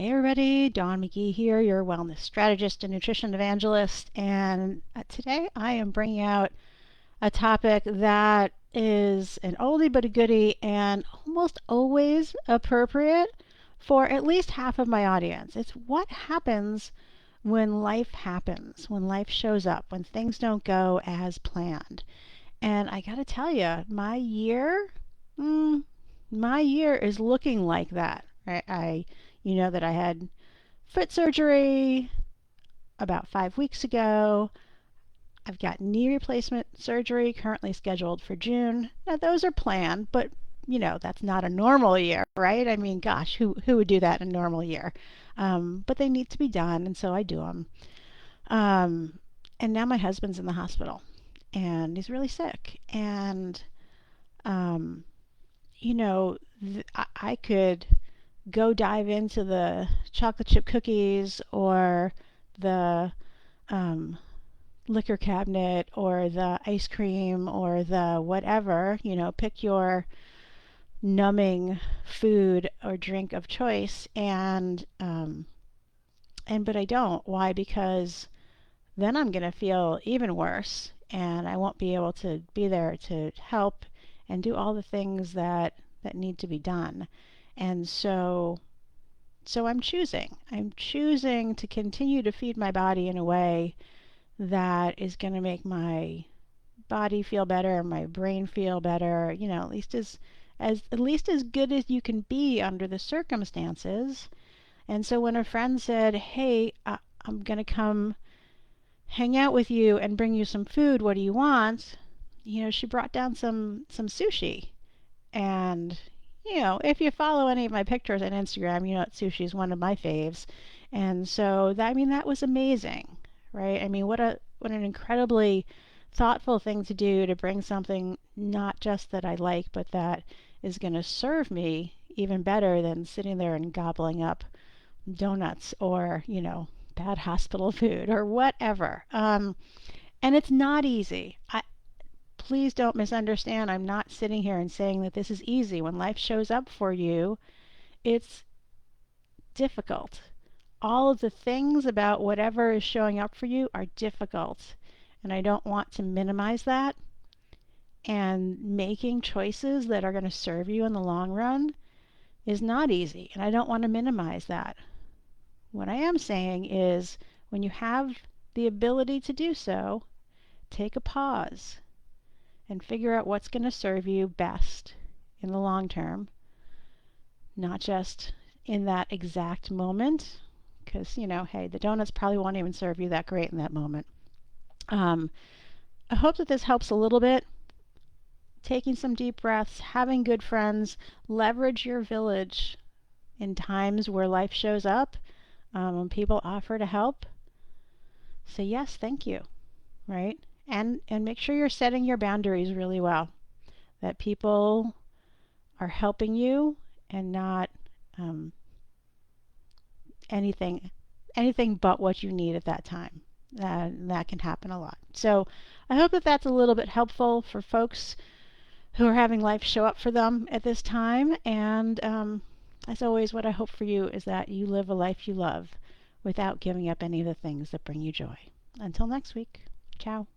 Hey everybody, Dawn McGee here, your wellness strategist and nutrition evangelist. And today I am bringing out a topic that is an oldie but a goodie and almost always appropriate for at least half of my audience. It's what happens, when life shows up, when things don't go as planned. And I gotta tell you, mm, my year is looking like that. Right? You know that I had foot surgery about 5 weeks ago. I've got knee replacement surgery currently scheduled for June. Now, those are planned, but that's not a normal year, right? I mean, gosh, who would do that in a normal year? But they need to be done, and so I do them. And now my husband's in the hospital, and he's really sick. And, um, I could go dive into the chocolate chip cookies or the um, liquor cabinet or the ice cream or the whatever, pick your numbing food or drink of choice and but I don't. Why? Because then I'm going to feel even worse and I won't be able to be there to help and do all the things that need to be done. And so I'm choosing. I'm choosing to continue to feed my body in a way that is going to make my body feel better, my brain feel better, at least as good as you can be under the circumstances. And so when a friend said, "Hey, I'm going to come hang out with you and bring you some food. What do you want?" She brought down some sushi. And if you follow any of my pictures on Instagram, you know that sushi is one of my faves. And so that was amazing, right? I mean, what an incredibly thoughtful thing to do to bring something not just that I like, but that is going to serve me even better than sitting there and gobbling up donuts or, bad hospital food or whatever. And it's not easy. Please don't misunderstand. I'm not sitting here and saying that this is easy. When life shows up for you, it's difficult. All of the things about whatever is showing up for you are difficult. And I don't want to minimize that. And making choices that are going to serve you in the long run is not easy. And I don't want to minimize that. What I am saying is when you have the ability to do so, take a pause and figure out what's going to serve you best in the long term, not just in that exact moment, because, hey, the donuts probably won't even serve you that great in that moment. I hope that this helps a little bit. Taking some deep breaths, having good friends, leverage your village in times where life shows up, when people offer to help. Say yes, thank you, right? And make sure you're setting your boundaries really well, that people are helping you and not anything but what you need at that time. That can happen a lot. So I hope that that's a little bit helpful for folks who are having life show up for them at this time. And as always, what I hope for you is that you live a life you love without giving up any of the things that bring you joy. Until next week, ciao.